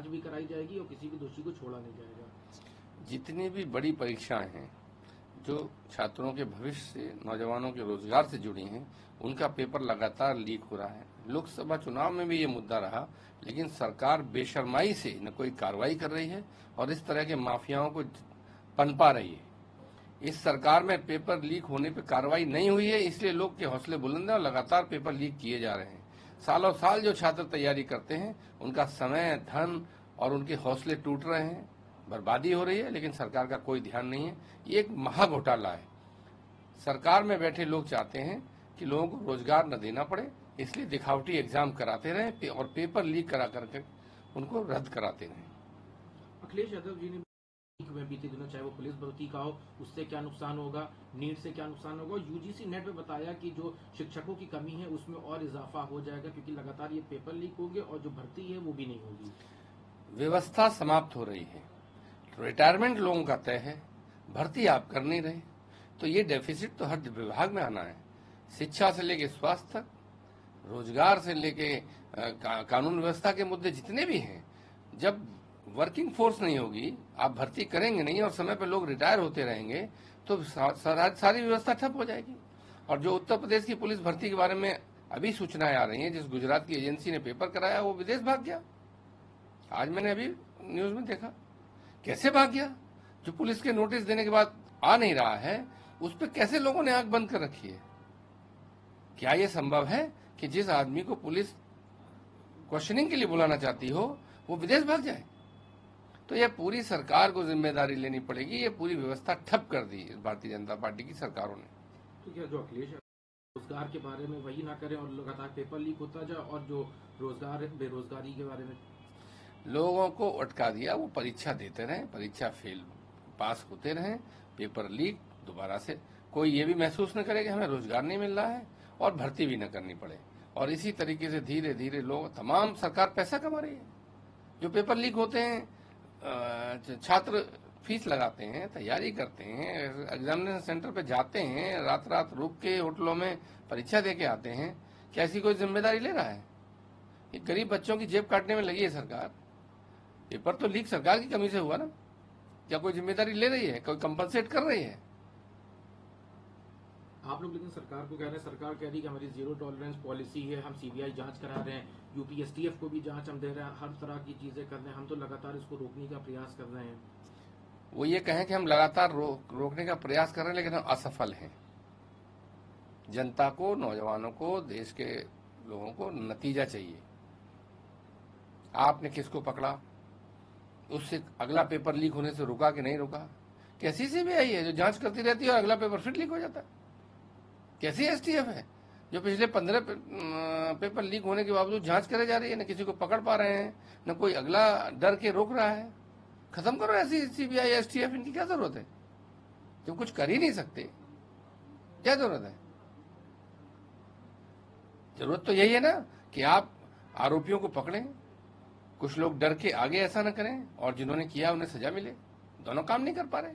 जांच भी कराई जाएगी और किसी भी दोषी को छोड़ा नहीं जाएगा। जितनी भी बड़ी परीक्षाएं हैं जो छात्रों के भविष्य से, नौजवानों के रोजगार से जुड़ी हैं, उनका पेपर लगातार लीक हो रहा है। लोकसभा चुनाव में भी ये मुद्दा रहा, लेकिन सरकार बेशर्माई से न कोई कार्रवाई कर रही है और इस तरह के माफियाओं को पनपा रही है। इस सरकार में पेपर लीक होने पर कार्रवाई नहीं हुई है, इसलिए लोग के हौसले बुलंद हैं और लगातार पेपर लीक किए जा रहे हैं। सालों साल जो छात्र तैयारी करते हैं, उनका समय, धन और उनके हौसले टूट रहे हैं, बर्बादी हो रही है, लेकिन सरकार का कोई ध्यान नहीं है। ये एक महा घोटाला है। सरकार में बैठे लोग चाहते हैं कि लोगों को रोजगार न देना पड़े, इसलिए दिखावटी एग्जाम कराते रहें और पेपर लीक करा करके उनको रद्द कराते रहें। अखिलेश यादव जी ने में बीते दिनों, चाहे वो पुलिस भर्ती का हो, उससे क्या नुकसान होगा, नीट से क्या नुकसान होगा, यूजीसी नेट में बताया कि जो शिक्षकों की कमी है उसमें और इजाफा हो जाएगा क्योंकि लगातार ये पेपर लीक होंगे और जो भर्ती है वो भी नहीं होगी। व्यवस्था समाप्त हो रही है, रिटायरमेंट लोगों का तय है, भर्ती आप कर नहीं रहे, तो ये डेफिसिट तो हर विभाग में आना है। शिक्षा से लेके स्वास्थ्य तक, रोजगार से लेके कानून व्यवस्था के मुद्दे जितने भी हैं, जब वर्किंग फोर्स नहीं होगी, आप भर्ती करेंगे नहीं और समय पर लोग रिटायर होते रहेंगे, तो सारी व्यवस्था ठप हो जाएगी। और जो उत्तर प्रदेश की पुलिस भर्ती के बारे में अभी सूचनाएं आ रही हैं, जिस गुजरात की एजेंसी ने पेपर कराया वो विदेश भाग गया। आज मैंने अभी न्यूज में देखा कैसे भाग गया। जो पुलिस के नोटिस देने के बाद आ नहीं रहा है, उस पर कैसे लोगों ने आंख बंद कर रखी है। क्या यह संभव है कि जिस आदमी को पुलिस क्वेश्चनिंग के लिए बुलाना चाहती हो वो विदेश भाग जाए? तो यह पूरी सरकार को जिम्मेदारी लेनी पड़ेगी। ये पूरी व्यवस्था ठप कर दी इस भारतीय जनता पार्टी की सरकारों ने। तो क्या जो अखिलेश रोजगार के बारे में वही ना करें और लगातार पेपर लीक होता जाए, और जो रोजगार बेरोजगारी के बारे में लोगों को अटका दिया, वो परीक्षा देते रहे, परीक्षा फेल पास होते रहे, पेपर लीक दोबारा से। कोई ये भी महसूस न करे कि हमें रोजगार नहीं मिल रहा है और भर्ती भी न करनी पड़े। और इसी तरीके से धीरे धीरे लोग, तमाम सरकार पैसा कमा रही है। जो पेपर लीक होते हैं, छात्र फीस लगाते हैं, तैयारी करते हैं, एग्जामिनेशन सेंटर पे जाते हैं, रात रात रुक के होटलों में परीक्षा दे के आते हैं। क्या ऐसी कोई जिम्मेदारी ले रहा है? ये गरीब बच्चों की जेब काटने में लगी है सरकार। पेपर तो लीक सरकार की कमी से हुआ ना। क्या कोई जिम्मेदारी ले रही है? कोई कंपनसेट कर रही है? आप लोग लेकिन सरकार को कह रहे हैं, सरकार कह रही है कि हमारी जीरो टॉलरेंस पॉलिसी है, हम सीबीआई जांच करा रहे हैं, यूपीएसटीएफ को भी जांच हम दे रहे हैं, हर तरह की चीजें कर रहे हैं, हम तो लगातार इसको रोकने का प्रयास कर रहे हैं। वो ये कहें कि हम लगातार रोकने का प्रयास कर रहे हैं, लेकिन हम असफल हैं। जनता को, नौजवानों को, देश के लोगों को नतीजा चाहिए। आपने किसको पकड़ा, उससे अगला पेपर लीक होने से रुका कि नहीं रुका? कैसी सीबीआई है जो जांच करती रहती है और अगला पेपर फिर लीक हो जाता है? कैसी एसटीएफ है जो पिछले 15 पेपर लीक होने के बावजूद जांच करे जा रही है, न किसी को पकड़ पा रहे हैं, न कोई अगला डर के रोक रहा है? खत्म करो ऐसी सीबीआई, एसटीएफ, इनकी क्या जरूरत है जब कुछ कर ही नहीं सकते? क्या जरूरत है? जरूरत तो यही है ना कि आप आरोपियों को पकड़ें, कुछ लोग डर के आगे ऐसा न करें और जिन्होंने किया उन्हें सजा मिले। दोनों काम नहीं कर पा रहे।